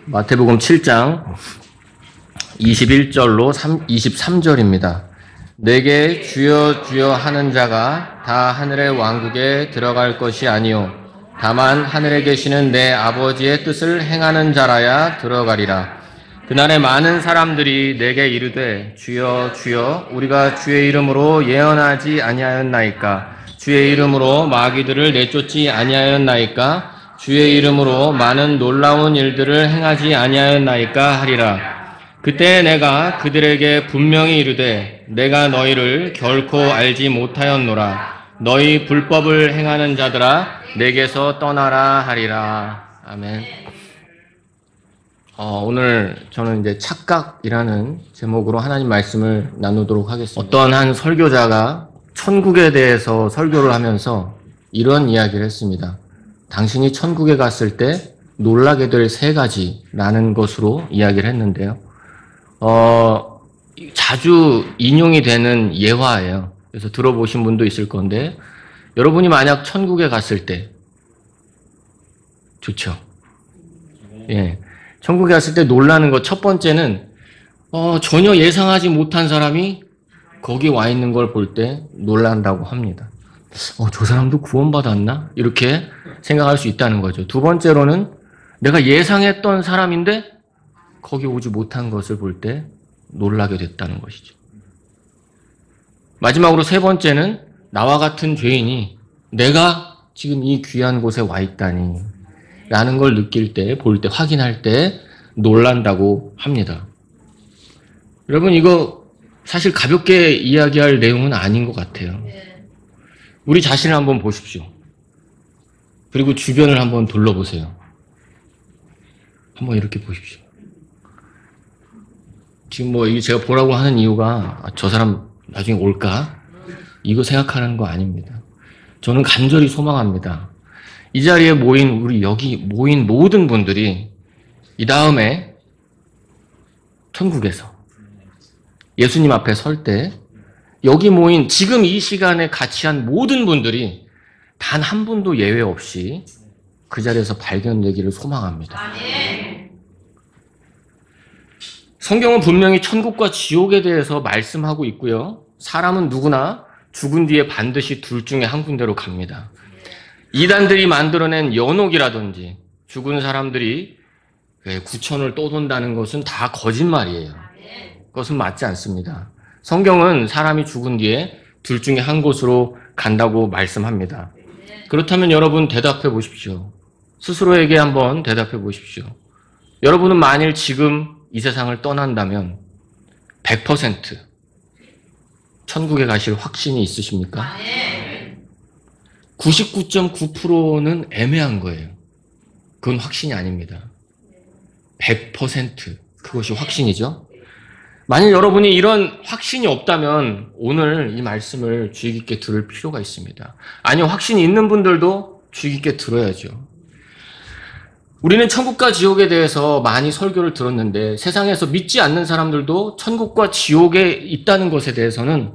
마태복음 7장 21절로 23절입니다. 내게 주여 주여 하는 자가 다 하늘의 왕국에 들어갈 것이 아니요 다만 하늘에 계시는 내 아버지의 뜻을 행하는 자라야 들어가리라. 그날에 많은 사람들이 내게 이르되 주여 주여 우리가 주의 이름으로 예언하지 아니하였나이까? 주의 이름으로 마귀들을 내쫓지 아니하였나이까? 주의 이름으로 많은 놀라운 일들을 행하지 아니하였나이까 하리라. 그때 내가 그들에게 분명히 이르되 내가 너희를 결코 알지 못하였노라. 너희 불법을 행하는 자들아 내게서 떠나라 하리라. 아멘. 오늘 저는 이제 착각이라는 제목으로 하나님 말씀을 나누도록 하겠습니다. 어떤 한 설교자가 천국에 대해서 설교를 하면서 이런 이야기를 했습니다. 당신이 천국에 갔을 때 놀라게 될 3가지라는 것으로 이야기를 했는데요. 자주 인용이 되는 예화예요. 그래서 들어보신 분도 있을 건데, 여러분이 만약 천국에 갔을 때, 좋죠? 예. 천국에 갔을 때 놀라는 것, 첫 번째는, 전혀 예상하지 못한 사람이 거기 와 있는 걸 볼 때 놀란다고 합니다. 저 사람도 구원받았나? 이렇게 생각할 수 있다는 거죠. 두 번째로는 내가 예상했던 사람인데 거기 오지 못한 것을 볼 때 놀라게 됐다는 것이죠. 마지막으로 3번째는 나와 같은 죄인이 내가 지금 이 귀한 곳에 와 있다니 라는 걸 느낄 때, 볼 때, 확인할 때 놀란다고 합니다. 여러분, 이거 사실 가볍게 이야기할 내용은 아닌 것 같아요. 우리 자신을 한번 보십시오. 그리고 주변을 한번 둘러보세요. 한번 이렇게 보십시오. 지금 이게 제가 보라고 하는 이유가 저 사람 나중에 올까? 이거 생각하는 거 아닙니다. 저는 간절히 소망합니다. 이 자리에 모인 우리 여기 모인 모든 분들이 이 다음에 천국에서 예수님 앞에 설 때 여기 모인 지금 이 시간에 같이 한 모든 분들이 단 한 분도 예외 없이 그 자리에서 발견되기를 소망합니다. 성경은 분명히 천국과 지옥에 대해서 말씀하고 있고요. 사람은 누구나 죽은 뒤에 반드시 둘 중에 한 군데로 갑니다. 이단들이 만들어낸 연옥이라든지 죽은 사람들이 구천을 떠돈다는 것은 다 거짓말이에요. 그것은 맞지 않습니다. 성경은 사람이 죽은 뒤에 둘 중에 한 곳으로 간다고 말씀합니다. 그렇다면 여러분 대답해 보십시오. 스스로에게 한번 대답해 보십시오. 여러분은 만일 지금 이 세상을 떠난다면 100% 천국에 가실 확신이 있으십니까? 99.9%는 애매한 거예요. 그건 확신이 아닙니다. 100% 그것이 확신이죠. 만일 여러분이 이런 확신이 없다면 오늘 이 말씀을 주의 깊게 들을 필요가 있습니다. 아니요, 확신이 있는 분들도 주의 깊게 들어야죠. 우리는 천국과 지옥에 대해서 많이 설교를 들었는데 세상에서 믿지 않는 사람들도 천국과 지옥에 있다는 것에 대해서는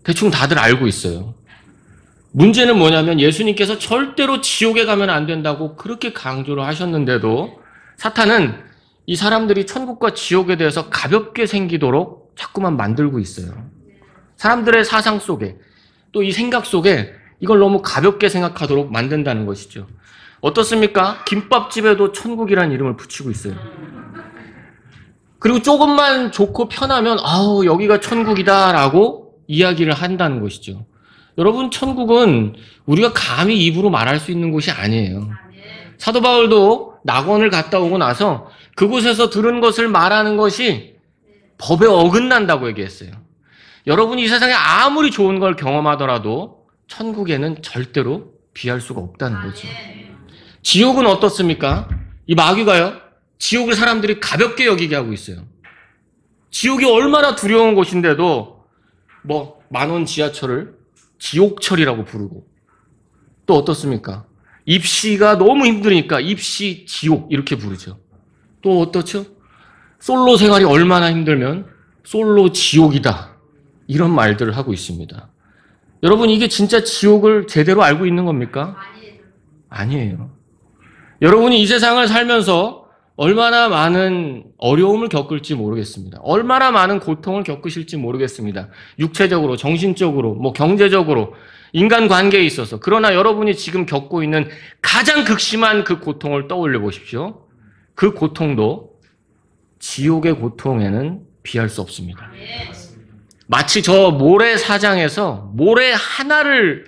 대충 다들 알고 있어요. 문제는 뭐냐면 예수님께서 절대로 지옥에 가면 안 된다고 그렇게 강조를 하셨는데도 사탄은 이 사람들이 천국과 지옥에 대해서 가볍게 생기도록 자꾸만 만들고 있어요. 사람들의 사상 속에 또 이 생각 속에 이걸 너무 가볍게 생각하도록 만든다는 것이죠. 어떻습니까? 김밥집에도 천국이라는 이름을 붙이고 있어요. 그리고 조금만 좋고 편하면 여기가 천국이다라고 이야기를 한다는 것이죠. 여러분, 천국은 우리가 감히 입으로 말할 수 있는 곳이 아니에요. 사도 바울도 낙원을 갔다 오고 나서 그곳에서 들은 것을 말하는 것이 법에 어긋난다고 얘기했어요. 여러분이 이 세상에 아무리 좋은 걸 경험하더라도 천국에는 절대로 비할 수가 없다는 거죠. 지옥은 어떻습니까? 이 마귀가요, 지옥을 사람들이 가볍게 여기게 하고 있어요. 지옥이 얼마나 두려운 곳인데도 10,000원 지하철을 지옥철이라고 부르고, 또 어떻습니까? 입시가 너무 힘드니까 입시 지옥 이렇게 부르죠. 또 어떻죠? 솔로 생활이 얼마나 힘들면 솔로 지옥이다 이런 말들을 하고 있습니다. 여러분, 이게 진짜 지옥을 제대로 알고 있는 겁니까? 아니에요. 여러분이 이 세상을 살면서 얼마나 많은 어려움을 겪을지 모르겠습니다. 얼마나 많은 고통을 겪으실지 모르겠습니다. 육체적으로, 정신적으로, 경제적으로, 인간관계에 있어서. 그러나 여러분이 지금 겪고 있는 가장 극심한 그 고통을 떠올려 보십시오. 그 고통도 지옥의 고통에는 비할 수 없습니다. 마치 저 모래사장에서 모래 하나를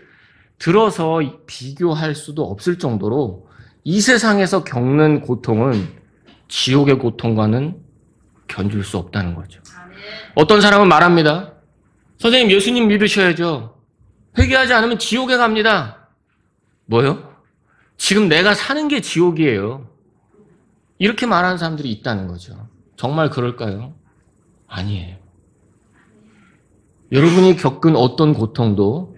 들어서 비교할 수도 없을 정도로 이 세상에서 겪는 고통은 지옥의 고통과는 견줄 수 없다는 거죠. 어떤 사람은 말합니다. 선생님, 예수님 믿으셔야죠. 회개하지 않으면 지옥에 갑니다. 뭐요? 지금 내가 사는 게 지옥이에요. 이렇게 말하는 사람들이 있다는 거죠. 정말 그럴까요? 아니에요. 여러분이 겪은 어떤 고통도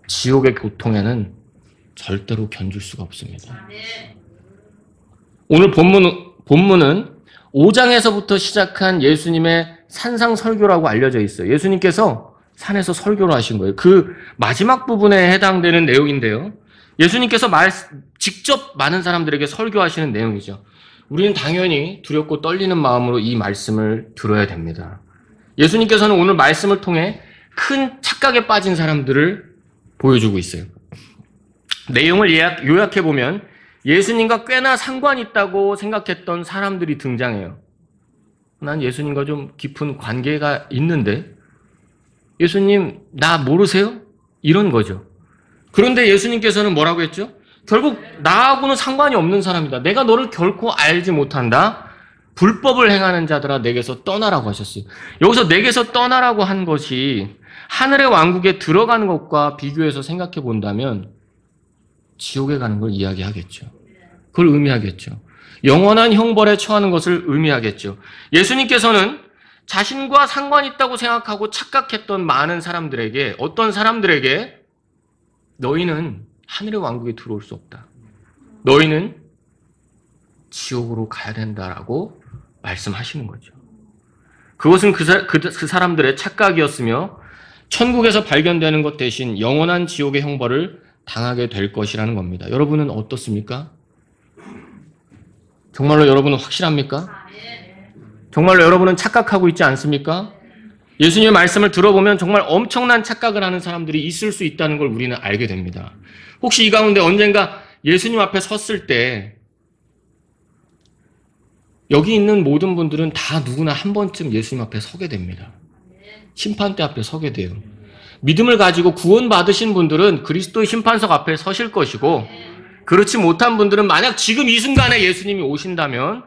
지옥의 고통에는 절대로 견줄 수가 없습니다. 오늘 본문은 5장에서부터 시작한 예수님의 산상 설교라고 알려져 있어요. 예수님께서 산에서 설교를 하신 거예요. 그 마지막 부분에 해당되는 내용인데요. 예수님께서 직접 많은 사람들에게 설교하시는 내용이죠. 우리는 당연히 두렵고 떨리는 마음으로 이 말씀을 들어야 됩니다. 예수님께서는 오늘 말씀을 통해 큰 착각에 빠진 사람들을 보여주고 있어요. 내용을 요약해보면 예수님과 꽤나 상관이 있다고 생각했던 사람들이 등장해요. 난 예수님과 좀 깊은 관계가 있는데 예수님 나 모르세요? 이런 거죠. 그런데 예수님께서는 뭐라고 했죠? 결국 나하고는 상관이 없는 사람이다. 내가 너를 결코 알지 못한다. 불법을 행하는 자들아 내게서 떠나라고 하셨어요. 여기서 내게서 떠나라고 한 것이 하늘의 왕국에 들어가는 것과 비교해서 생각해 본다면 지옥에 가는 걸 이야기하겠죠. 그걸 의미하겠죠. 영원한 형벌에 처하는 것을 의미하겠죠. 예수님께서는 자신과 상관이 있다고 생각하고 착각했던 많은 사람들에게, 어떤 사람들에게 너희는 하늘의 왕국에 들어올 수 없다. 너희는 지옥으로 가야 된다라고 말씀하시는 거죠. 그것은 그 사람들의 착각이었으며 천국에서 발견되는 것 대신 영원한 지옥의 형벌을 당하게 될 것이라는 겁니다. 여러분은 어떻습니까? 정말로 여러분은 확실합니까? 정말로 여러분은 착각하고 있지 않습니까? 예수님의 말씀을 들어보면 정말 엄청난 착각을 하는 사람들이 있을 수 있다는 걸 우리는 알게 됩니다. 혹시 이 가운데 언젠가 예수님 앞에 섰을 때 여기 있는 모든 분들은 다 누구나 한 번쯤 예수님 앞에 서게 됩니다. 심판대 앞에 서게 돼요. 믿음을 가지고 구원받으신 분들은 그리스도의 심판석 앞에 서실 것이고 그렇지 못한 분들은 만약 지금 이 순간에 예수님이 오신다면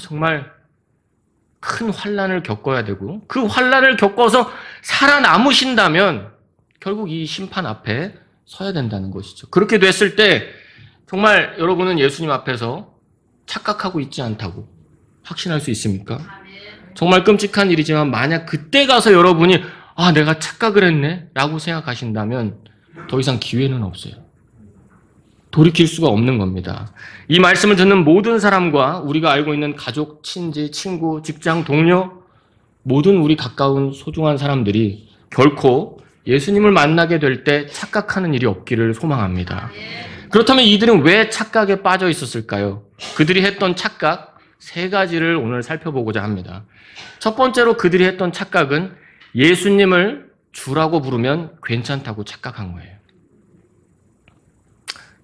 정말 큰 환난을 겪어야 되고 그 환난을 겪어서 살아남으신다면 결국 이 심판 앞에 서야 된다는 것이죠. 그렇게 됐을 때 정말 여러분은 예수님 앞에서 착각하고 있지 않다고 확신할 수 있습니까? 정말 끔찍한 일이지만 만약 그때 가서 여러분이 내가 착각을 했네 라고 생각하신다면 더 이상 기회는 없어요. 돌이킬 수가 없는 겁니다. 이 말씀을 듣는 모든 사람과 우리가 알고 있는 가족, 친지, 친구, 직장, 동료 모든 우리 가까운 소중한 사람들이 결코 예수님을 만나게 될 때 착각하는 일이 없기를 소망합니다. 그렇다면 이들은 왜 착각에 빠져 있었을까요? 그들이 했던 착각 3가지를 오늘 살펴보고자 합니다. 첫 번째로 그들이 했던 착각은 예수님을 주라고 부르면 괜찮다고 착각한 거예요.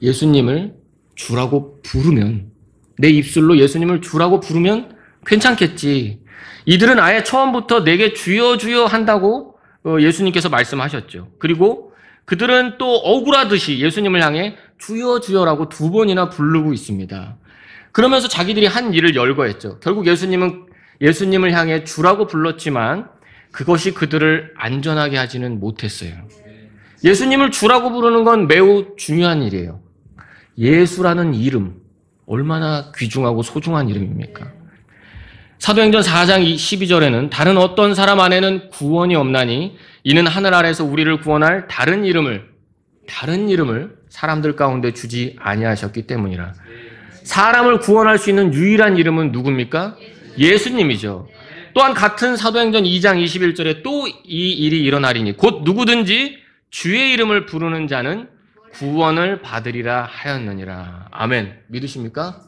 예수님을 주라고 부르면, 내 입술로 예수님을 주라고 부르면 괜찮겠지. 이들은 아예 처음부터 내게 주여 주여 한다고 예수님께서 말씀하셨죠. 그리고 그들은 또 억울하듯이 예수님을 향해 주여 주여라고 2번이나 부르고 있습니다. 그러면서 자기들이 한 일을 열거했죠. 결국 예수님을 향해 주라고 불렀지만 그것이 그들을 안전하게 하지는 못했어요. 예수님을 주라고 부르는 건 매우 중요한 일이에요. 예수라는 이름, 얼마나 귀중하고 소중한 이름입니까? 사도행전 4장 12절에는 다른 어떤 사람 안에는 구원이 없나니 이는 하늘 아래서 우리를 구원할 다른 이름을 사람들 가운데 주지 아니하셨기 때문이라. 사람을 구원할 수 있는 유일한 이름은 누굽니까? 예수님이죠. 또한 같은 사도행전 2장 21절에 또 이 일이 일어나리니 곧 누구든지 주의 이름을 부르는 자는 구원을 받으리라 하였느니라. 아멘. 믿으십니까?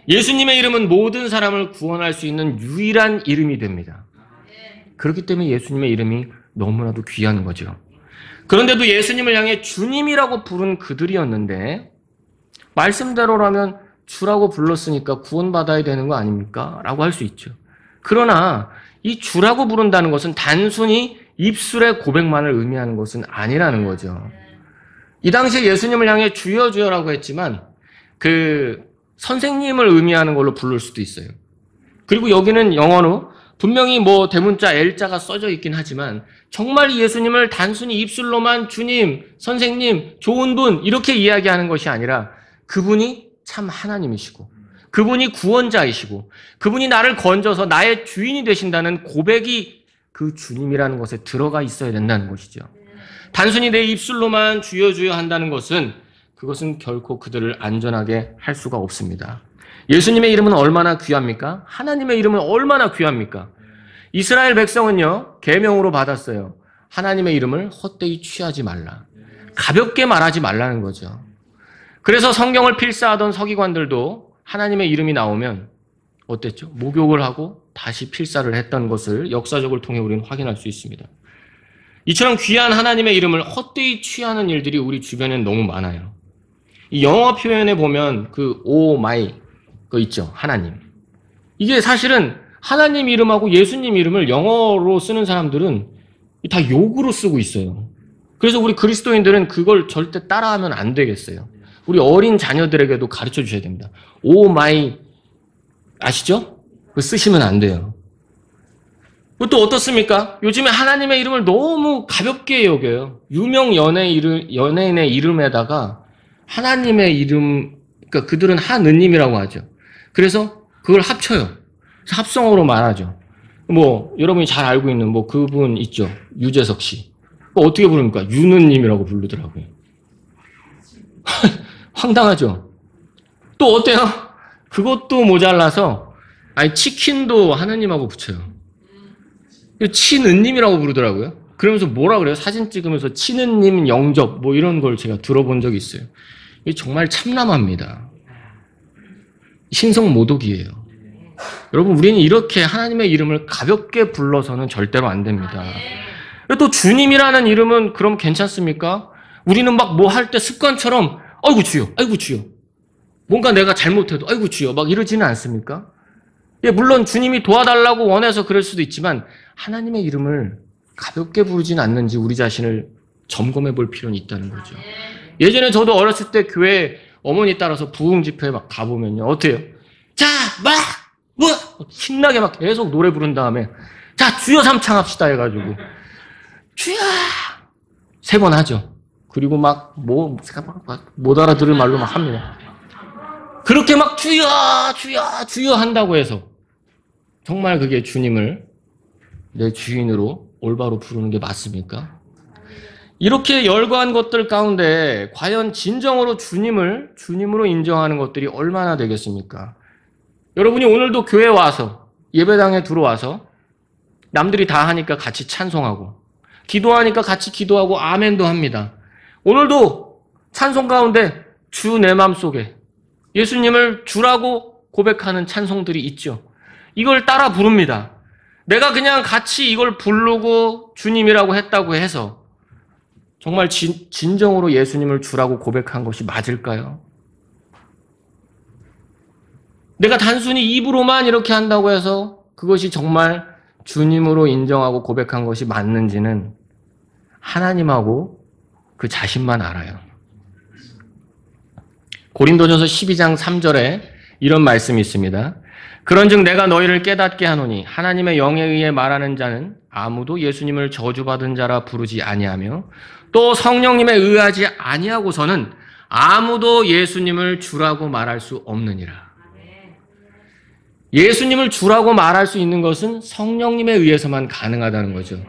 예수님의 이름은 모든 사람을 구원할 수 있는 유일한 이름이 됩니다. 그렇기 때문에 예수님의 이름이 너무나도 귀한 거죠. 그런데도 예수님을 향해 주님이라고 부른 그들이었는데 말씀대로라면 주라고 불렀으니까 구원받아야 되는 거 아닙니까? 라고 할 수 있죠. 그러나 이 주라고 부른다는 것은 단순히 입술의 고백만을 의미하는 것은 아니라는 거죠. 이 당시에 예수님을 향해 주여 주여라고 했지만 그 선생님을 의미하는 걸로 부를 수도 있어요. 그리고 여기는 영어로 분명히 뭐 대문자 L자가 써져 있긴 하지만 정말 예수님을 단순히 입술로만 주님, 선생님, 좋은 분 이렇게 이야기하는 것이 아니라 그분이 참 하나님이시고 그분이 구원자이시고 그분이 나를 건져서 나의 주인이 되신다는 고백이 그 주님이라는 것에 들어가 있어야 된다는 것이죠. 단순히 내 입술로만 주여 주여 한다는 것은 그것은 결코 그들을 안전하게 할 수가 없습니다. 예수님의 이름은 얼마나 귀합니까? 하나님의 이름은 얼마나 귀합니까? 이스라엘 백성은요, 계명으로 받았어요. 하나님의 이름을 헛되이 취하지 말라. 가볍게 말하지 말라는 거죠. 그래서 성경을 필사하던 서기관들도 하나님의 이름이 나오면 어땠죠? 목욕을 하고 다시 필사를 했던 것을 역사적을 통해 우리는 확인할 수 있습니다. 이처럼 귀한 하나님의 이름을 헛되이 취하는 일들이 우리 주변엔 너무 많아요. 이 영어 표현에 보면 그 오 마이 거 있죠. 하나님. 이게 사실은 하나님 이름하고 예수님 이름을 영어로 쓰는 사람들은 다 욕으로 쓰고 있어요. 그래서 우리 그리스도인들은 그걸 절대 따라하면 안 되겠어요. 우리 어린 자녀들에게도 가르쳐 주셔야 됩니다. 오 마이 아시죠? 그거 쓰시면 안 돼요. 또 어떻습니까? 요즘에 하나님의 이름을 너무 가볍게 여겨요. 유명 연예인의 이름에다가 하나님의 이름, 그러니까 그들은 하느님이라고 하죠. 그래서 그걸 합쳐요. 합성어로 말하죠. 뭐 여러분이 잘 알고 있는 뭐 그분 있죠. 유재석 씨. 어떻게 부릅니까? 유느님이라고 부르더라고요. 황당하죠. 또 어때요? 그것도 모자라서 아니 치킨도 하느님하고 붙여요. 치느님이라고 부르더라고요. 그러면서 뭐라 그래요? 사진 찍으면서 치느님 영접 뭐 이런 걸 제가 들어본 적이 있어요. 이게 정말 참남합니다. 신성모독이에요. 여러분 우리는 이렇게 하나님의 이름을 가볍게 불러서는 절대로 안 됩니다. 또 주님이라는 이름은 그럼 괜찮습니까? 우리는 막 뭐 할 때 습관처럼 아이고 주여, 아이고 주여. 뭔가 내가 잘못해도 아이고 주여 막 이러지는 않습니까? 예, 물론 주님이 도와달라고 원해서 그럴 수도 있지만 하나님의 이름을 가볍게 부르진 않는지 우리 자신을 점검해 볼 필요는 있다는 거죠. 예전에 저도 어렸을 때 교회 어머니 따라서 부흥 집회에 막 가보면요. 어때요? 자, 뭐 신나게 막 계속 노래 부른 다음에 자, 주여 삼창합시다 해가지고 주여! 3번 하죠. 그리고 막 못 알아들을 말로 막 합니다. 그렇게 막 주여, 주여, 주여 한다고 해서 정말 그게 주님을 내 주인으로 올바로 부르는 게 맞습니까? 이렇게 열거한 것들 가운데 과연 진정으로 주님으로 인정하는 것들이 얼마나 되겠습니까? 여러분이 오늘도 교회에 와서 예배당에 들어와서 남들이 다 하니까 같이 찬송하고 기도하니까 같이 기도하고 아멘도 합니다. 오늘도 찬송 가운데 주 내 맘속에 예수님을 주라고 고백하는 찬송들이 있죠. 이걸 따라 부릅니다. 내가 그냥 같이 이걸 부르고 주님이라고 했다고 해서 정말 진정으로 예수님을 주라고 고백한 것이 맞을까요? 내가 단순히 입으로만 이렇게 한다고 해서 그것이 정말 주님으로 인정하고 고백한 것이 맞는지는 하나님하고 그 자신만 알아요. 고린도전서 12장 3절에 이런 말씀이 있습니다. 그런즉 내가 너희를 깨닫게 하노니 하나님의 영에 의해 말하는 자는 아무도 예수님을 저주받은 자라 부르지 아니하며 또 성령님에 의하지 아니하고서는 아무도 예수님을 주라고 말할 수 없느니라. 예수님을 주라고 말할 수 있는 것은 성령님에 의해서만 가능하다는 거죠.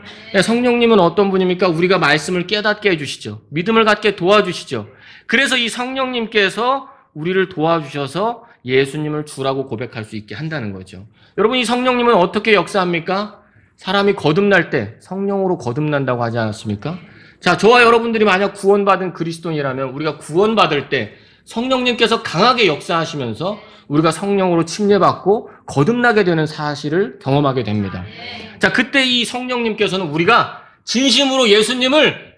성령님은 어떤 분입니까? 우리가 말씀을 깨닫게 해주시죠. 믿음을 갖게 도와주시죠. 그래서 이 성령님께서 우리를 도와주셔서 예수님을 주라고 고백할 수 있게 한다는 거죠. 여러분 이 성령님은 어떻게 역사합니까? 사람이 거듭날 때 성령으로 거듭난다고 하지 않았습니까? 자, 저와 여러분들이 만약 구원받은 그리스도인이라면 우리가 구원받을 때 성령님께서 강하게 역사하시면서 우리가 성령으로 침례받고 거듭나게 되는 사실을 경험하게 됩니다. 자, 그때 이 성령님께서는 우리가 진심으로 예수님을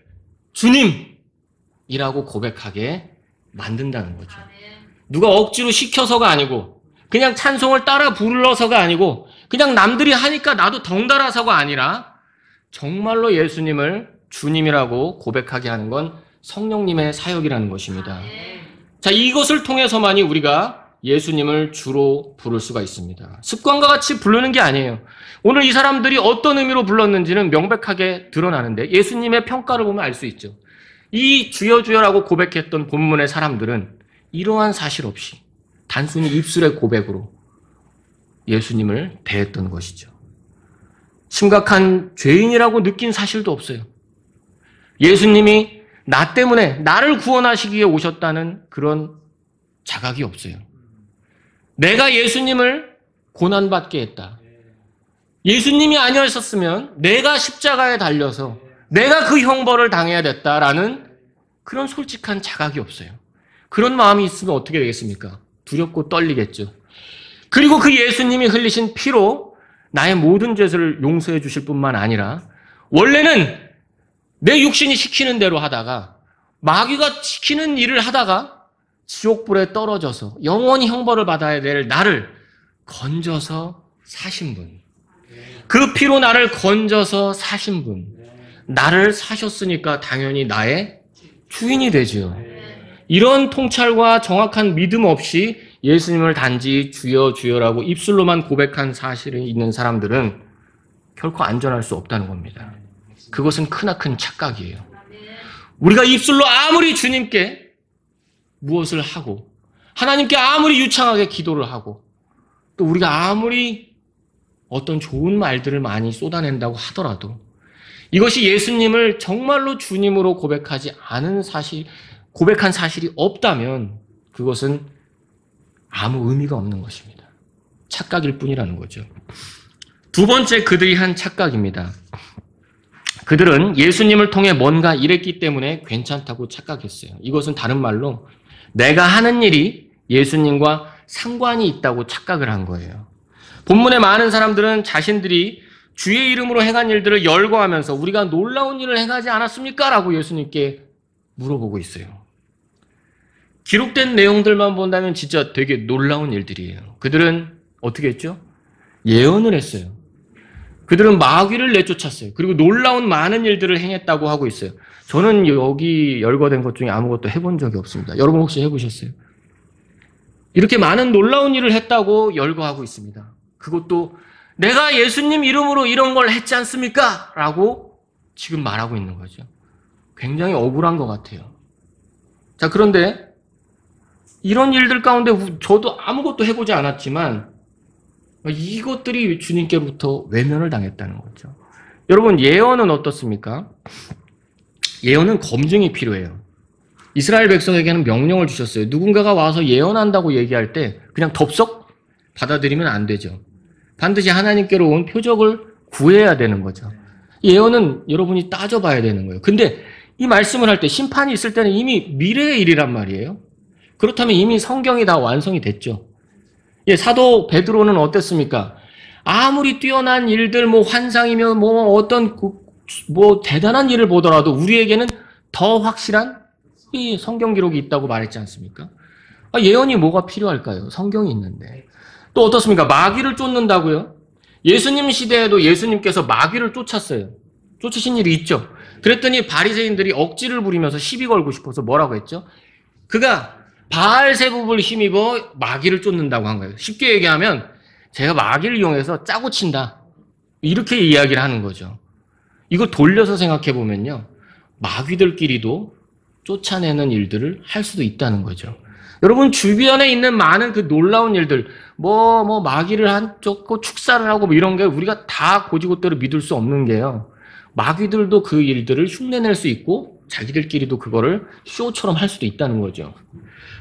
주님이라고 고백하게 만든다는 거죠. 누가 억지로 시켜서가 아니고, 그냥 찬송을 따라 불러서가 아니고, 그냥 남들이 하니까 나도 덩달아서가 아니라 정말로 예수님을 주님이라고 고백하게 하는 건 성령님의 사역이라는 것입니다. 자, 이것을 통해서만이 우리가 예수님을 주로 부를 수가 있습니다. 습관과 같이 부르는 게 아니에요. 오늘 이 사람들이 어떤 의미로 불렀는지는 명백하게 드러나는데 예수님의 평가를 보면 알 수 있죠. 이 주여 주여라고 고백했던 본문의 사람들은 이러한 사실 없이 단순히 입술의 고백으로 예수님을 대했던 것이죠. 심각한 죄인이라고 느낀 사실도 없어요. 예수님이 나 때문에 나를 구원하시기 위해 오셨다는 그런 자각이 없어요. 내가 예수님을 고난받게 했다. 예수님이 아니었으면 내가 십자가에 달려서 내가 그 형벌을 당해야 됐다라는 그런 솔직한 자각이 없어요. 그런 마음이 있으면 어떻게 되겠습니까? 두렵고 떨리겠죠. 그리고 그 예수님이 흘리신 피로 나의 모든 죄를 용서해 주실 뿐만 아니라 원래는 내 육신이 시키는 대로 하다가 마귀가 시키는 일을 하다가 지옥불에 떨어져서 영원히 형벌을 받아야 될 나를 건져서 사신 분. 그 피로 나를 건져서 사신 분. 나를 사셨으니까 당연히 나의 주인이 되죠. 이런 통찰과 정확한 믿음 없이 예수님을 단지 주여 주여라고 입술로만 고백한 사실이 있는 사람들은 결코 안전할 수 없다는 겁니다. 그것은 크나큰 착각이에요. 우리가 입술로 아무리 주님께 무엇을 하고 하나님께 아무리 유창하게 기도를 하고 또 우리가 아무리 어떤 좋은 말들을 많이 쏟아낸다고 하더라도 이것이 예수님을 정말로 주님으로 고백하지 않은 사실, 고백한 사실이 없다면 그것은 아무 의미가 없는 것입니다. 착각일 뿐이라는 거죠. 두 번째 그들이 한 착각입니다. 그들은 예수님을 통해 뭔가 이랬기 때문에 괜찮다고 착각했어요. 이것은 다른 말로 내가 하는 일이 예수님과 상관이 있다고 착각을 한 거예요. 본문의 많은 사람들은 자신들이 주의 이름으로 행한 일들을 열거하면서 우리가 놀라운 일을 행하지 않았습니까? 라고 예수님께 물어보고 있어요. 기록된 내용들만 본다면 진짜 되게 놀라운 일들이에요. 그들은 어떻게 했죠? 예언을 했어요. 그들은 마귀를 내쫓았어요. 그리고 놀라운 많은 일들을 행했다고 하고 있어요. 저는 여기 열거된 것 중에 아무것도 해본 적이 없습니다. 여러분 혹시 해보셨어요? 이렇게 많은 놀라운 일을 했다고 열거하고 있습니다. 그것도 내가 예수님 이름으로 이런 걸 했지 않습니까? 라고 지금 말하고 있는 거죠. 굉장히 억울한 것 같아요. 자, 그런데 이런 일들 가운데 저도 아무것도 해보지 않았지만 이것들이 주님께부터 외면을 당했다는 거죠. 여러분, 예언은 어떻습니까? 예언은 검증이 필요해요. 이스라엘 백성에게는 명령을 주셨어요. 누군가가 와서 예언한다고 얘기할 때 그냥 덥석 받아들이면 안 되죠. 반드시 하나님께로 온 표적을 구해야 되는 거죠. 예언은 여러분이 따져봐야 되는 거예요. 근데 이 말씀을 할 때 심판이 있을 때는 이미 미래의 일이란 말이에요. 그렇다면 이미 성경이 다 완성이 됐죠. 예, 사도 베드로는 어땠습니까? 아무리 뛰어난 일들, 환상이며 어떤 대단한 일을 보더라도 우리에게는 더 확실한 이 성경 기록이 있다고 말했지 않습니까? 예언이 뭐가 필요할까요? 성경이 있는데. 또 어떻습니까? 마귀를 쫓는다고요? 예수님 시대에도 예수님께서 마귀를 쫓았어요. 쫓으신 일이 있죠. 그랬더니 바리새인들이 억지를 부리면서 시비 걸고 싶어서 뭐라고 했죠? 그가 바알세붑을 힘입어 마귀를 쫓는다고 한 거예요. 쉽게 얘기하면 제가 마귀를 이용해서 짜고 친다. 이렇게 이야기를 하는 거죠. 이거 돌려서 생각해 보면요. 마귀들끼리도 쫓아내는 일들을 할 수도 있다는 거죠. 여러분 주변에 있는 많은 그 놀라운 일들, 마귀를 쫓고 축사를 하고 이런 게 우리가 다 고지고대로 믿을 수 없는 게요. 마귀들도 그 일들을 흉내낼 수 있고 자기들끼리도 그거를 쇼처럼 할 수도 있다는 거죠.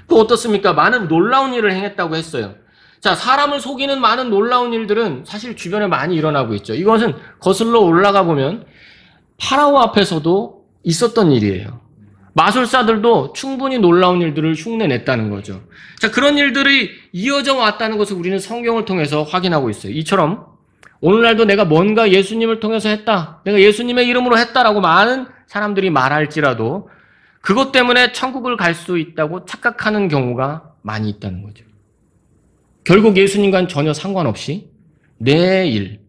또 어떻습니까? 많은 놀라운 일을 행했다고 했어요. 자, 사람을 속이는 많은 놀라운 일들은 사실 주변에 많이 일어나고 있죠. 이것은 거슬러 올라가 보면 파라오 앞에서도 있었던 일이에요. 마술사들도 충분히 놀라운 일들을 흉내냈다는 거죠. 자, 그런 일들이 이어져 왔다는 것을 우리는 성경을 통해서 확인하고 있어요. 이처럼 오늘날도 내가 뭔가 예수님을 통해서 했다, 내가 예수님의 이름으로 했다라고 많은 사람들이 말할지라도 그것 때문에 천국을 갈 수 있다고 착각하는 경우가 많이 있다는 거죠. 결국 예수님과는 전혀 상관없이 내 일,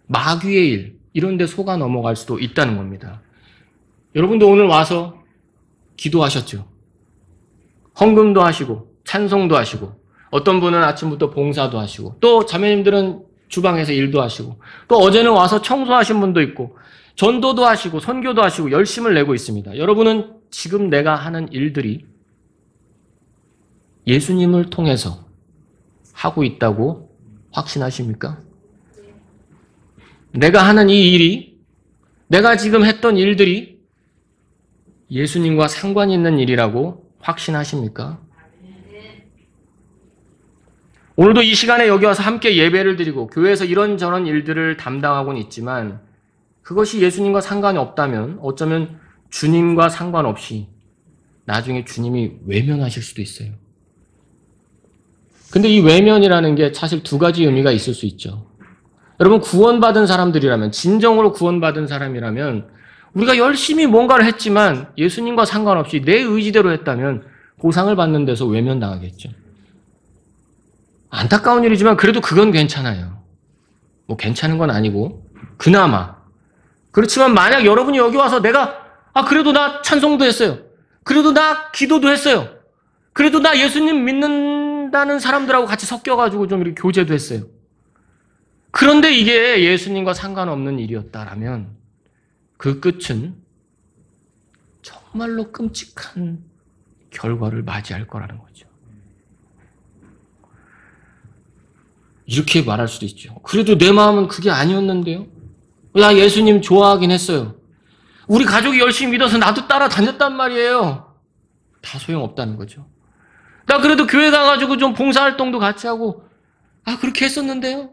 마귀의 일, 이런 데 속아 넘어갈 수도 있다는 겁니다. 여러분도 오늘 와서 기도하셨죠? 헌금도 하시고 찬송도 하시고 어떤 분은 아침부터 봉사도 하시고 또 자매님들은 주방에서 일도 하시고 또 어제는 와서 청소하신 분도 있고 전도도 하시고 선교도 하시고 열심을 내고 있습니다. 여러분은 지금 내가 하는 일들이 예수님을 통해서 하고 있다고 확신하십니까? 내가 하는 이 일이, 내가 지금 했던 일들이 예수님과 상관이 있는 일이라고 확신하십니까? 오늘도 이 시간에 여기 와서 함께 예배를 드리고 교회에서 이런저런 일들을 담당하고는 있지만 그것이 예수님과 상관이 없다면 어쩌면 주님과 상관없이 나중에 주님이 외면하실 수도 있어요. 근데 이 외면이라는 게 사실 두 가지 의미가 있을 수 있죠. 여러분, 구원받은 사람들이라면, 진정으로 구원받은 사람이라면 우리가 열심히 뭔가를 했지만 예수님과 상관없이 내 의지대로 했다면 보상을 받는 데서 외면당하겠죠. 안타까운 일이지만 그래도 그건 괜찮아요. 뭐 괜찮은 건 아니고 그나마. 그렇지만 만약 여러분이 여기 와서 내가 그래도 나 찬송도 했어요. 그래도 나 기도도 했어요. 그래도 나 예수님 믿는다는 사람들하고 같이 섞여가지고 좀 이렇게 교제도 했어요. 그런데 이게 예수님과 상관없는 일이었다라면 그 끝은 정말로 끔찍한 결과를 맞이할 거라는 거죠. 이렇게 말할 수도 있죠. 그래도 내 마음은 그게 아니었는데요. 나 예수님 좋아하긴 했어요. 우리 가족이 열심히 믿어서 나도 따라다녔단 말이에요. 다 소용없다는 거죠. 나 그래도 교회 가가지고 좀 봉사활동도 같이 하고 그렇게 했었는데요.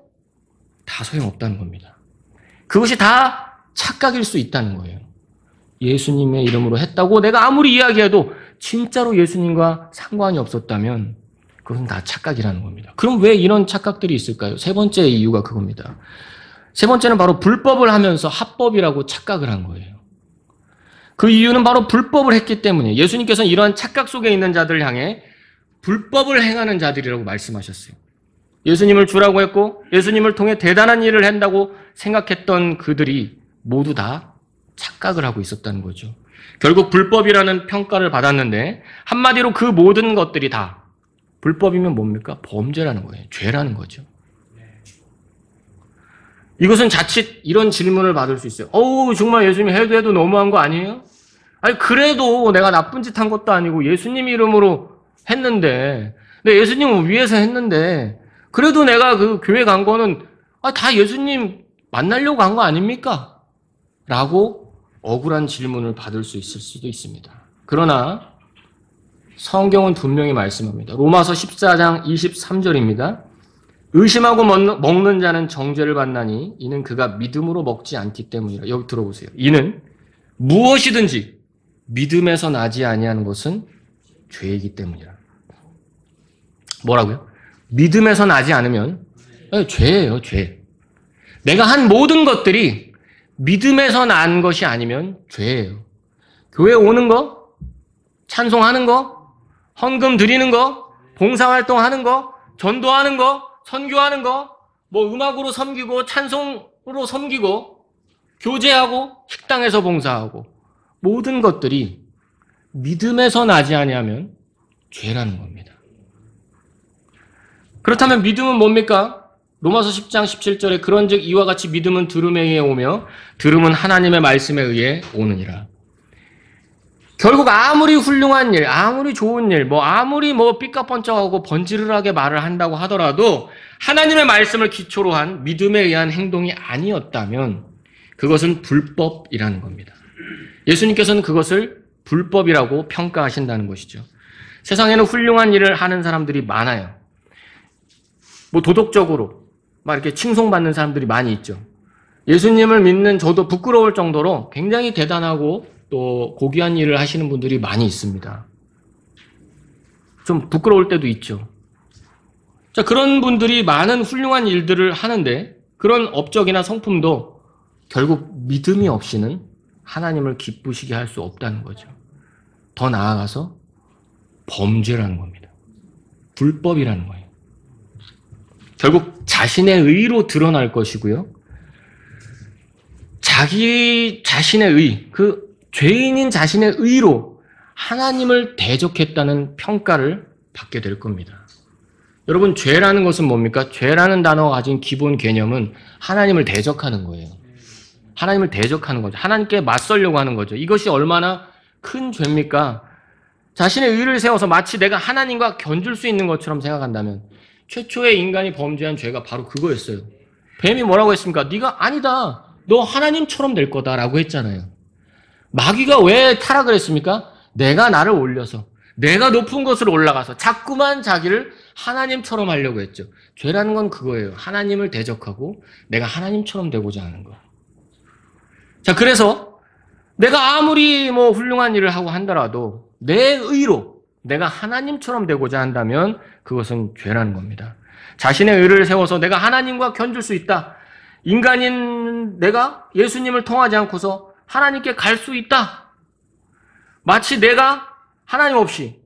다 소용없다는 겁니다. 그것이 다 착각일 수 있다는 거예요. 예수님의 이름으로 했다고 내가 아무리 이야기해도 진짜로 예수님과 상관이 없었다면 그건 다 착각이라는 겁니다. 그럼 왜 이런 착각들이 있을까요? 세 번째 이유가 그겁니다. 세 번째는 바로 불법을 하면서 합법이라고 착각을 한 거예요. 그 이유는 바로 불법을 했기 때문이에요. 예수님께서는 이러한 착각 속에 있는 자들을 향해 불법을 행하는 자들이라고 말씀하셨어요. 예수님을 주라고 했고 예수님을 통해 대단한 일을 한다고 생각했던 그들이 모두 다 착각을 하고 있었다는 거죠. 결국 불법이라는 평가를 받았는데 한마디로 그 모든 것들이 다 불법이면 뭡니까? 범죄라는 거예요. 죄라는 거죠. 이것은 자칫 이런 질문을 받을 수 있어요. 정말 예수님이 해도 너무한 거 아니에요? 그래도 내가 나쁜 짓 한 것도 아니고 예수님 이름으로 했는데, 근데 예수님은 위해서 했는데, 그래도 내가 그 교회 간 거는 다 예수님 만나려고 간 거 아닙니까? 라고 억울한 질문을 받을 수 있을 수도 있습니다. 그러나 성경은 분명히 말씀합니다. 로마서 14장 23절입니다. 의심하고 먹는 자는 정죄를 받나니 이는 그가 믿음으로 먹지 않기 때문이라. 여기 들어보세요. 이는 무엇이든지 믿음에서 나지 아니하는 것은 죄이기 때문이라. 뭐라고요? 믿음에서 나지 않으면 죄예요, 죄. 내가 한 모든 것들이 믿음에서 난 것이 아니면 죄예요. 교회 오는 거, 찬송하는 거, 헌금 드리는 거, 봉사활동하는 거, 전도하는 거, 선교하는 거, 음악으로 섬기고 찬송으로 섬기고 교제하고 식당에서 봉사하고 모든 것들이 믿음에서 나지 아니하면 죄라는 겁니다. 그렇다면 믿음은 뭡니까? 로마서 10장 17절에 그런즉 이와 같이 믿음은 들음에 의해 오며 들음은 하나님의 말씀에 의해 오느니라. 결국 아무리 훌륭한 일, 아무리 좋은 일, 아무리 삐까뻔쩍하고 번지르르하게 말을 한다고 하더라도 하나님의 말씀을 기초로 한 믿음에 의한 행동이 아니었다면 그것은 불법이라는 겁니다. 예수님께서는 그것을 불법이라고 평가하신다는 것이죠. 세상에는 훌륭한 일을 하는 사람들이 많아요. 도덕적으로 이렇게 칭송받는 사람들이 많이 있죠. 예수님을 믿는 저도 부끄러울 정도로 굉장히 대단하고 또 고귀한 일을 하시는 분들이 많이 있습니다. 좀 부끄러울 때도 있죠. 자, 그런 분들이 많은 훌륭한 일들을 하는데 그런 업적이나 성품도 결국 믿음이 없이는 하나님을 기쁘시게 할 수 없다는 거죠. 더 나아가서 범죄라는 겁니다. 불법이라는 거예요. 결국 자신의 의로 드러날 것이고요. 자기 자신의 의, 그 죄인인 자신의 의로 하나님을 대적했다는 평가를 받게 될 겁니다. 여러분, 죄라는 것은 뭡니까? 죄라는 단어가 가진 기본 개념은 하나님을 대적하는 거예요. 하나님을 대적하는 거죠. 하나님께 맞서려고 하는 거죠. 이것이 얼마나 큰 죄입니까? 자신의 의를 세워서 마치 내가 하나님과 견줄 수 있는 것처럼 생각한다면 최초의 인간이 범죄한 죄가 바로 그거였어요. 뱀이 뭐라고 했습니까? 네가 아니다. 너 하나님처럼 될 거다라고 했잖아요. 마귀가 왜 타락을 했습니까? 내가 나를 올려서 내가 높은 곳으로 올라가서 자꾸만 자기를 하나님처럼 하려고 했죠. 죄라는 건 그거예요. 하나님을 대적하고 내가 하나님처럼 되고자 하는 거. 자, 그래서 내가 아무리 훌륭한 일을 하고 한다라도 내 의로 내가 하나님처럼 되고자 한다면 그것은 죄라는 겁니다. 자신의 의를 세워서 내가 하나님과 견줄 수 있다. 인간인 내가 예수님을 통하지 않고서 하나님께 갈 수 있다. 마치 내가 하나님 없이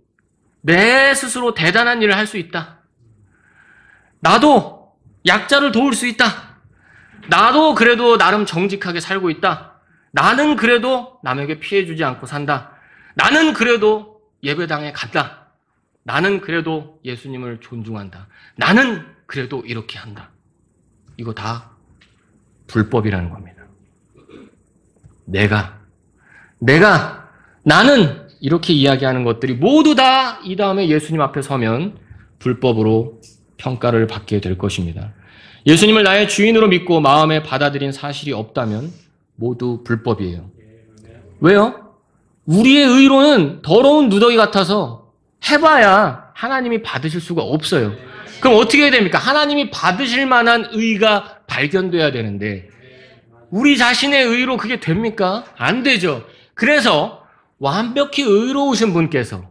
내 스스로 대단한 일을 할 수 있다. 나도 약자를 도울 수 있다. 나도 그래도 나름 정직하게 살고 있다. 나는 그래도 남에게 피해 주지 않고 산다. 나는 그래도 예배당에 간다. 나는 그래도 예수님을 존중한다. 나는 그래도 이렇게 한다. 이거 다 불법이라는 겁니다. 나는 이렇게 이야기하는 것들이 모두 다 이 다음에 예수님 앞에 서면 불법으로 평가를 받게 될 것입니다. 예수님을 나의 주인으로 믿고 마음에 받아들인 사실이 없다면 모두 불법이에요. 왜요? 우리의 의로는 더러운 누더기 같아서 해봐야 하나님이 받으실 수가 없어요. 그럼 어떻게 해야 됩니까? 하나님이 받으실 만한 의가 발견돼야 되는데 우리 자신의 의로 그게 됩니까? 안 되죠. 그래서 완벽히 의로우신 분께서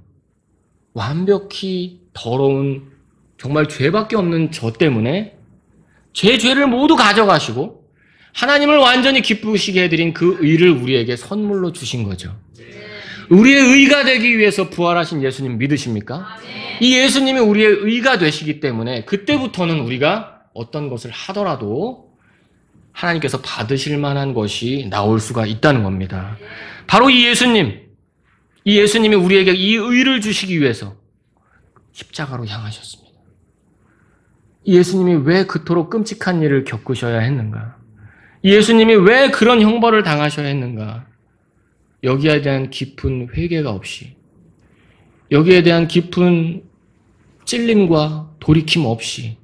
완벽히 더러운 정말 죄밖에 없는 저 때문에 제 죄를 모두 가져가시고 하나님을 완전히 기쁘시게 해드린 그 의를 우리에게 선물로 주신 거죠. 우리의 의가 되기 위해서 부활하신 예수님 믿으십니까? 이 예수님이 우리의 의가 되시기 때문에 그때부터는 우리가 어떤 것을 하더라도 하나님께서 받으실 만한 것이 나올 수가 있다는 겁니다. 바로 이 예수님이 우리에게 이 의를 주시기 위해서 십자가로 향하셨습니다. 이 예수님이 왜 그토록 끔찍한 일을 겪으셔야 했는가? 이 예수님이 왜 그런 형벌을 당하셔야 했는가? 여기에 대한 깊은 회개가 없이, 여기에 대한 깊은 찔림과 돌이킴 없이,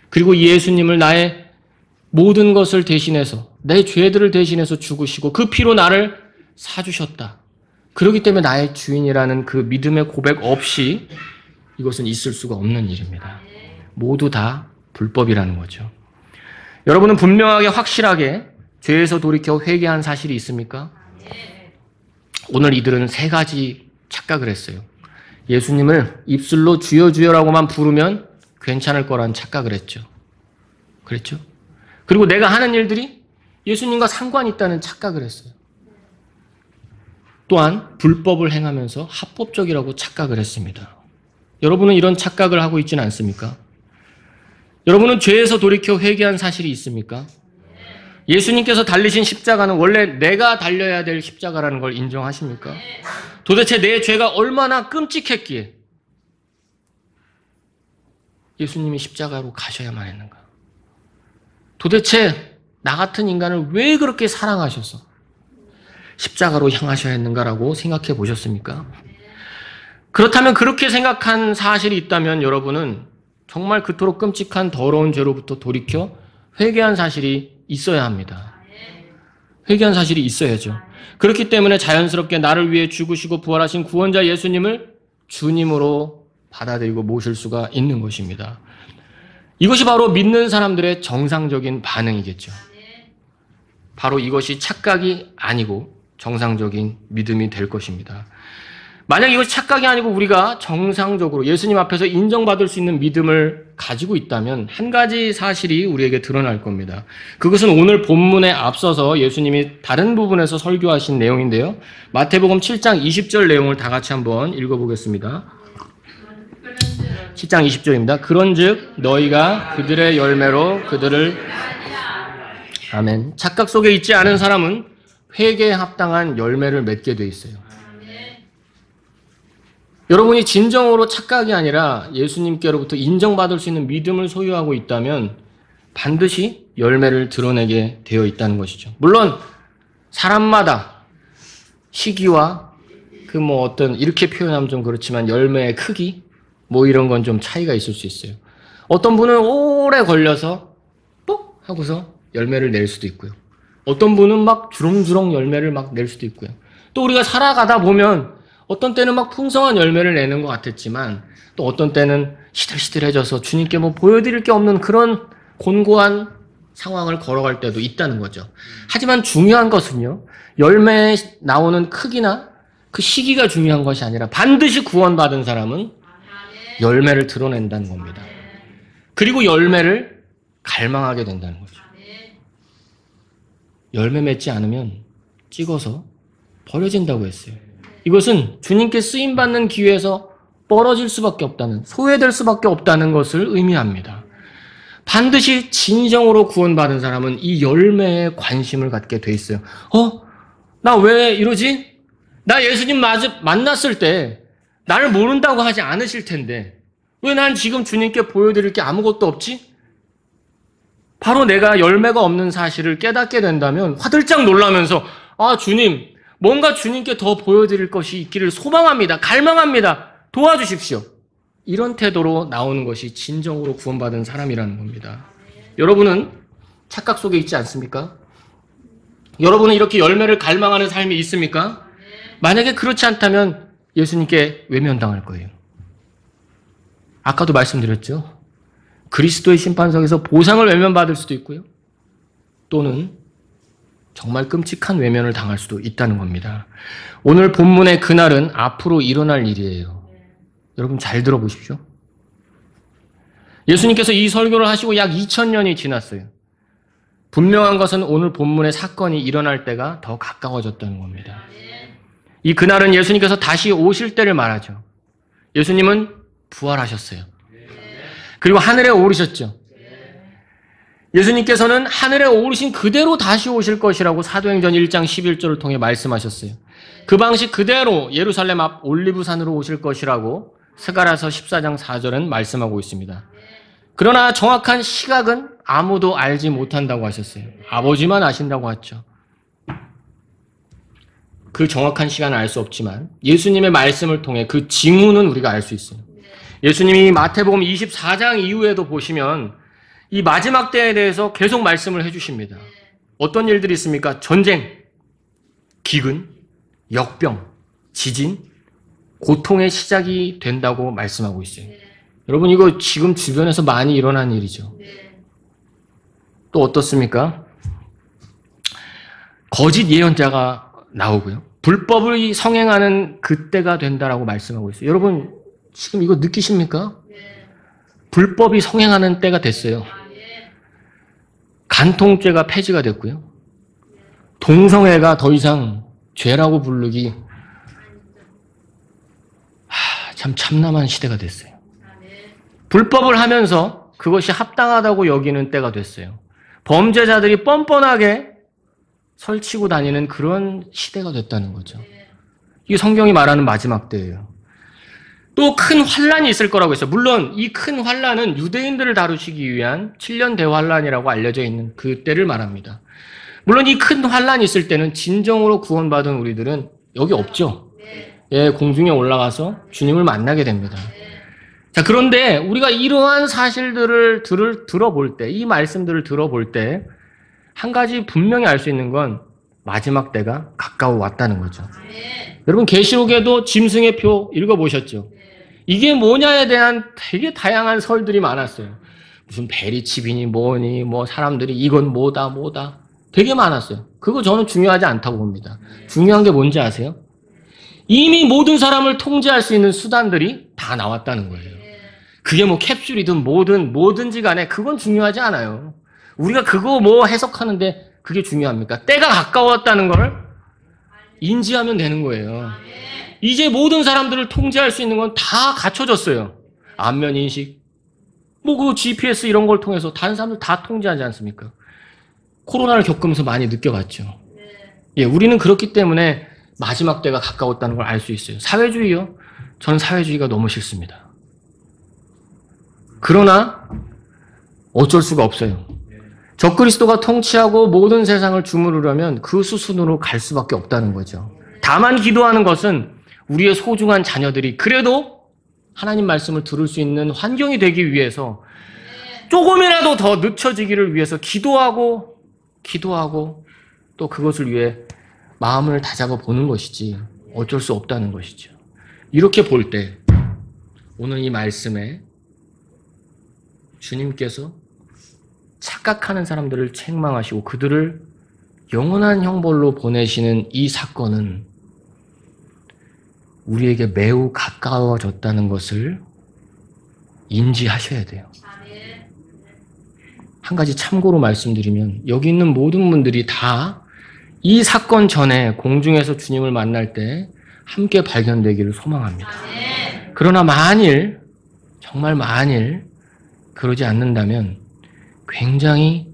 그리고 이 예수님을 나의 모든 것을 대신해서, 내 죄들을 대신해서 죽으시고 그 피로 나를 사주셨다. 그렇기 때문에 나의 주인이라는 그 믿음의 고백 없이 이것은 있을 수가 없는 일입니다. 모두 다 불법이라는 거죠. 여러분은 분명하게 확실하게 죄에서 돌이켜 회개한 사실이 있습니까? 오늘 이들은 세 가지 착각을 했어요. 예수님을 입술로 주여 주여라고만 부르면 괜찮을 거란 착각을 했죠. 그랬죠? 그리고 내가 하는 일들이 예수님과 상관이 있다는 착각을 했어요. 또한 불법을 행하면서 합법적이라고 착각을 했습니다. 여러분은 이런 착각을 하고 있지는 않습니까? 여러분은 죄에서 돌이켜 회개한 사실이 있습니까? 예수님께서 달리신 십자가는 원래 내가 달려야 될 십자가라는 걸 인정하십니까? 도대체 내 죄가 얼마나 끔찍했기에 예수님이 십자가로 가셔야만 했는가? 도대체 나 같은 인간을 왜 그렇게 사랑하셔서 십자가로 향하셔야 했는가라고 생각해 보셨습니까? 그렇다면 그렇게 생각한 사실이 있다면 여러분은 정말 그토록 끔찍한 더러운 죄로부터 돌이켜 회개한 사실이 있어야 합니다. 회개한 사실이 있어야죠. 그렇기 때문에 자연스럽게 나를 위해 죽으시고 부활하신 구원자 예수님을 주님으로 받아들이고 모실 수가 있는 것입니다. 이것이 바로 믿는 사람들의 정상적인 반응이겠죠. 바로 이것이 착각이 아니고 정상적인 믿음이 될 것입니다. 만약 이것이 착각이 아니고 우리가 정상적으로 예수님 앞에서 인정받을 수 있는 믿음을 가지고 있다면 한 가지 사실이 우리에게 드러날 겁니다. 그것은 오늘 본문에 앞서서 예수님이 다른 부분에서 설교하신 내용인데요. 마태복음 7장 20절 내용을 다 같이 한번 읽어보겠습니다. 7장 20절입니다. 그런즉 너희가 그들의 열매로 그들을 아멘. 착각 속에 있지 않은 사람은 회개에 합당한 열매를 맺게 돼 있어요. 여러분이 진정으로 착각이 아니라 예수님께로부터 인정받을 수 있는 믿음을 소유하고 있다면 반드시 열매를 드러내게 되어 있다는 것이죠. 물론 사람마다 시기와 어떤 이렇게 표현하면 좀 그렇지만 열매의 크기 이런 건 좀 차이가 있을 수 있어요. 어떤 분은 오래 걸려서 뽁 하고서 열매를 낼 수도 있고요. 어떤 분은 막 주렁주렁 열매를 막 낼 수도 있고요. 또 우리가 살아가다 보면 어떤 때는 막 풍성한 열매를 내는 것 같았지만 또 어떤 때는 시들시들해져서 주님께 보여드릴 게 없는 그런 곤고한 상황을 걸어갈 때도 있다는 거죠. 하지만 중요한 것은요, 열매에 나오는 크기나 그 시기가 중요한 것이 아니라 반드시 구원받은 사람은 열매를 드러낸다는 겁니다. 그리고 열매를 갈망하게 된다는 거죠. 열매 맺지 않으면 찍어서 버려진다고 했어요. 이것은 주님께 쓰임받는 기회에서 멀어질 수밖에 없다는, 소외될 수밖에 없다는 것을 의미합니다. 반드시 진정으로 구원받은 사람은 이 열매에 관심을 갖게 돼 있어요. 나 왜 이러지? 나 예수님 만났을 때 나를 모른다고 하지 않으실 텐데 왜 난 지금 주님께 보여드릴 게 아무것도 없지? 바로 내가 열매가 없는 사실을 깨닫게 된다면 화들짝 놀라면서 주님, 뭔가 주님께 더 보여드릴 것이 있기를 소망합니다. 갈망합니다. 도와주십시오. 이런 태도로 나오는 것이 진정으로 구원받은 사람이라는 겁니다. 여러분은 착각 속에 있지 않습니까? 여러분은 이렇게 열매를 갈망하는 삶이 있습니까? 만약에 그렇지 않다면 예수님께 외면당할 거예요. 아까도 말씀드렸죠. 그리스도의 심판석에서 보상을 외면받을 수도 있고요. 또는 정말 끔찍한 외면을 당할 수도 있다는 겁니다. 오늘 본문의 그날은 앞으로 일어날 일이에요. 여러분 잘 들어보십시오. 예수님께서 이 설교를 하시고 약 2000년이 지났어요. 분명한 것은 오늘 본문의 사건이 일어날 때가 더 가까워졌다는 겁니다. 이 그날은 예수님께서 다시 오실 때를 말하죠. 예수님은 부활하셨어요. 그리고 하늘에 오르셨죠. 예수님께서는 하늘에 오르신 그대로 다시 오실 것이라고 사도행전 1장 11절을 통해 말씀하셨어요. 그 방식 그대로 예루살렘 앞 올리브산으로 오실 것이라고 스가랴서 14장 4절은 말씀하고 있습니다. 그러나 정확한 시각은 아무도 알지 못한다고 하셨어요. 아버지만 아신다고 하죠. 그 정확한 시간은 알 수 없지만 예수님의 말씀을 통해 그 징후는 우리가 알 수 있어요. 예수님이 마태복음 24장 이후에도 보시면 이 마지막 때에 대해서 계속 말씀을 해주십니다. 어떤 일들이 있습니까? 전쟁, 기근, 역병, 지진, 고통의 시작이 된다고 말씀하고 있어요. 여러분 이거 지금 주변에서 많이 일어난 일이죠. 또 어떻습니까? 거짓 예언자가 나오고요. 불법을 성행하는 그때가 된다라고 말씀하고 있어요. 여러분 지금 이거 느끼십니까? 불법이 성행하는 때가 됐어요. 간통죄가 폐지가 됐고요. 동성애가 더 이상 죄라고 부르기 참 참남한 시대가 됐어요. 불법을 하면서 그것이 합당하다고 여기는 때가 됐어요. 범죄자들이 뻔뻔하게 설치고 다니는 그런 시대가 됐다는 거죠. 이게 성경이 말하는 마지막 때예요. 또 큰 환란이 있을 거라고 했어요. 물론 이 큰 환란은 유대인들을 다루시기 위한 7년 대환란이라고 알려져 있는 그 때를 말합니다. 물론 이 큰 환란이 있을 때는 진정으로 구원받은 우리들은 여기 없죠. 공중에 올라가서 주님을 만나게 됩니다. 자, 그런데 우리가 이러한 사실들을 들어볼 때, 이 말씀들을 들어볼 때 한 가지 분명히 알 수 있는 건 마지막 때가 가까워 왔다는 거죠. 여러분 계시록에도 짐승의 표 읽어보셨죠? 이게 뭐냐에 대한 되게 다양한 설들이 많았어요. 무슨 베리칩이니 뭐니 사람들이 이건 뭐다 되게 많았어요. 그거 저는 중요하지 않다고 봅니다. 중요한 게 뭔지 아세요? 이미 모든 사람을 통제할 수 있는 수단들이 다 나왔다는 거예요. 그게 뭐 캡슐이든 뭐든지 간에 그건 중요하지 않아요. 우리가 그거 뭐 해석하는데 그게 중요합니까? 때가 가까웠다는 걸 인지하면 되는 거예요. 이제 모든 사람들을 통제할 수 있는 건 다 갖춰졌어요. 안면 인식, 뭐 그 GPS 이런 걸 통해서 다른 사람들 다 통제하지 않습니까? 코로나를 겪으면서 많이 느껴봤죠. 예, 우리는 그렇기 때문에 마지막 때가 가까웠다는 걸 알 수 있어요. 사회주의요? 저는 사회주의가 너무 싫습니다. 그러나 어쩔 수가 없어요. 적그리스도가 통치하고 모든 세상을 주무르려면 그 수순으로 갈 수밖에 없다는 거죠. 다만 기도하는 것은 우리의 소중한 자녀들이 그래도 하나님 말씀을 들을 수 있는 환경이 되기 위해서 조금이라도 더 늦춰지기를 위해서 기도하고 또 그것을 위해 마음을 다잡아 보는 것이지 어쩔 수 없다는 것이죠. 이렇게 볼 때 오늘 이 말씀에 주님께서 착각하는 사람들을 책망하시고 그들을 영원한 형벌로 보내시는 이 사건은 우리에게 매우 가까워졌다는 것을 인지하셔야 돼요. 한 가지 참고로 말씀드리면 여기 있는 모든 분들이 다 이 사건 전에 공중에서 주님을 만날 때 함께 발견되기를 소망합니다. 그러나 만일, 정말 만일 그러지 않는다면 굉장히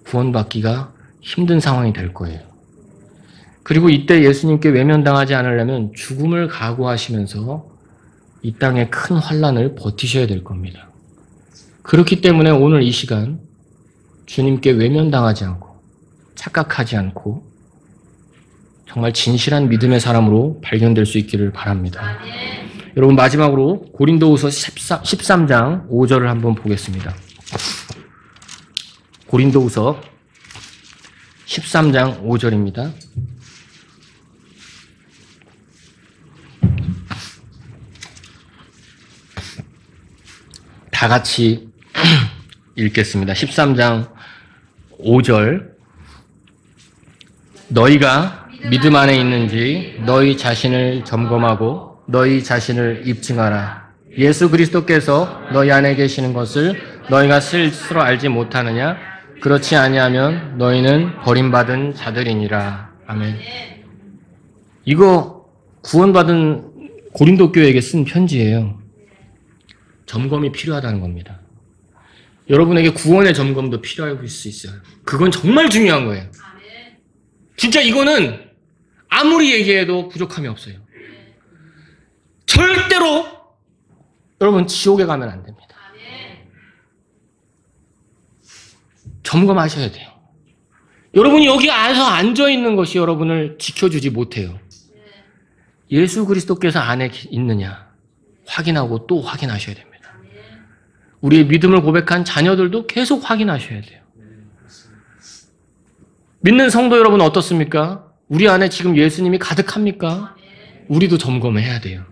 구원받기가 힘든 상황이 될 거예요. 그리고 이때 예수님께 외면당하지 않으려면 죽음을 각오하시면서 이 땅의 큰 환난을 버티셔야 될 겁니다. 그렇기 때문에 오늘 이 시간 주님께 외면당하지 않고 착각하지 않고 정말 진실한 믿음의 사람으로 발견될 수 있기를 바랍니다. 여러분 마지막으로 고린도후서 13장 5절을 한번 보겠습니다. 고린도후서 13장 5절입니다. 다 같이 읽겠습니다. 13장 5절. 너희가 믿음 안에 있는지 너희 자신을 점검하고 너희 자신을 입증하라. 예수 그리스도께서 너희 안에 계시는 것을 너희가 스스로 알지 못하느냐? 그렇지 아니하면 너희는 버림받은 자들이니라. 아멘. 이거 구원받은 고린도 교회에게 쓴 편지예요. 점검이 필요하다는 겁니다. 여러분에게 구원의 점검도 필요할 수 있어요. 그건 정말 중요한 거예요. 진짜 이거는 아무리 얘기해도 부족함이 없어요. 절대로 여러분 지옥에 가면 안 됩니다. 점검하셔야 돼요. 여러분이 여기 안에서 앉아있는 것이 여러분을 지켜주지 못해요. 예수 그리스도께서 안에 있느냐 확인하고 또 확인하셔야 됩니다. 우리의 믿음을 고백한 자녀들도 계속 확인하셔야 돼요. 믿는 성도 여러분 어떻습니까? 우리 안에 지금 예수님이 가득합니까? 우리도 점검해야 돼요.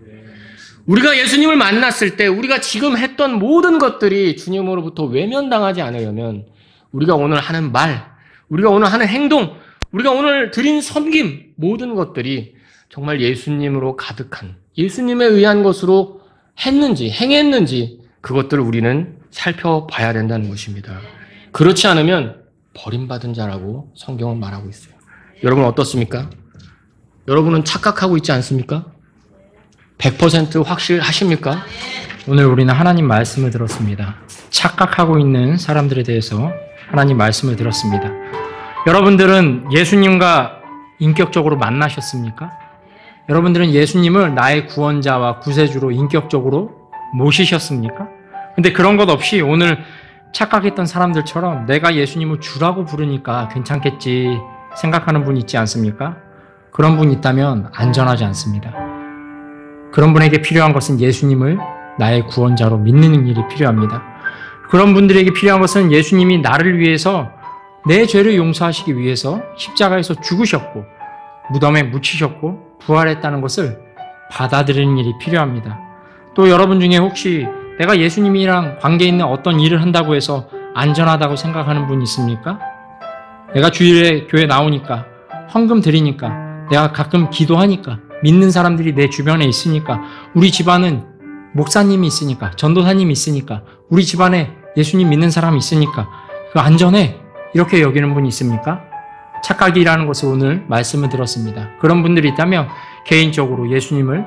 우리가 예수님을 만났을 때 우리가 지금 했던 모든 것들이 주님으로부터 외면당하지 않으려면 우리가 오늘 하는 말, 우리가 오늘 하는 행동, 우리가 오늘 드린 섬김 모든 것들이 정말 예수님으로 가득한 예수님에 의한 것으로 했는지 행했는지 그것들을 우리는 살펴봐야 된다는 것입니다. 그렇지 않으면 버림받은 자라고 성경은 말하고 있어요. 여러분 어떻습니까? 여러분은 착각하고 있지 않습니까? 100% 확실하십니까? 오늘 우리는 하나님 말씀을 들었습니다. 착각하고 있는 사람들에 대해서 하나님 말씀을 들었습니다. 여러분들은 예수님과 인격적으로 만나셨습니까? 여러분들은 예수님을 나의 구원자와 구세주로 인격적으로 모시셨습니까? 근데 그런 것 없이 오늘 착각했던 사람들처럼 내가 예수님을 주라고 부르니까 괜찮겠지 생각하는 분 있지 않습니까? 그런 분 있다면 안전하지 않습니다. 그런 분에게 필요한 것은 예수님을 나의 구원자로 믿는 일이 필요합니다. 그런 분들에게 필요한 것은 예수님이 나를 위해서 내 죄를 용서하시기 위해서 십자가에서 죽으셨고 무덤에 묻히셨고 부활했다는 것을 받아들이는 일이 필요합니다. 또 여러분 중에 혹시 내가 예수님이랑 관계 있는 어떤 일을 한다고 해서 안전하다고 생각하는 분 있습니까? 내가 주일에 교회 나오니까, 헌금 드리니까, 내가 가끔 기도하니까, 믿는 사람들이 내 주변에 있으니까, 우리 집안은 목사님이 있으니까, 전도사님이 있으니까, 우리 집안에 예수님 믿는 사람이 있으니까 그 안전해. 이렇게 여기는 분이 있습니까? 착각이라는 것을 오늘 말씀을 들었습니다. 그런 분들이 있다면 개인적으로 예수님을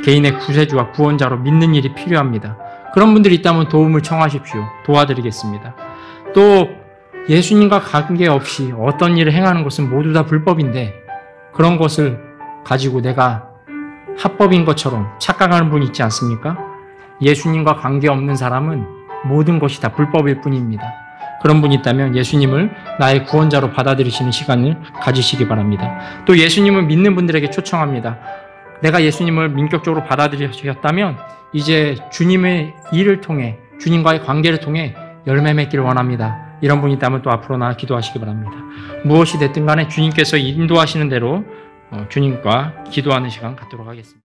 개인의 구세주와 구원자로 믿는 일이 필요합니다. 그런 분들이 있다면 도움을 청하십시오. 도와드리겠습니다. 또 예수님과 관계없이 어떤 일을 행하는 것은 모두 다 불법인데 그런 것을 가지고 내가 합법인 것처럼 착각하는 분이 있지 않습니까? 예수님과 관계없는 사람은 모든 것이 다 불법일 뿐입니다. 그런 분이 있다면 예수님을 나의 구원자로 받아들이시는 시간을 가지시기 바랍니다. 또 예수님을 믿는 분들에게 초청합니다. 내가 예수님을 민격적으로 받아들이셨다면 이제 주님의 일을 통해 주님과의 관계를 통해 열매 맺기를 원합니다. 이런 분이 있다면 또 앞으로 나와 기도하시기 바랍니다. 무엇이 됐든 간에 주님께서 인도하시는 대로 주님과 기도하는 시간 갖도록 하겠습니다.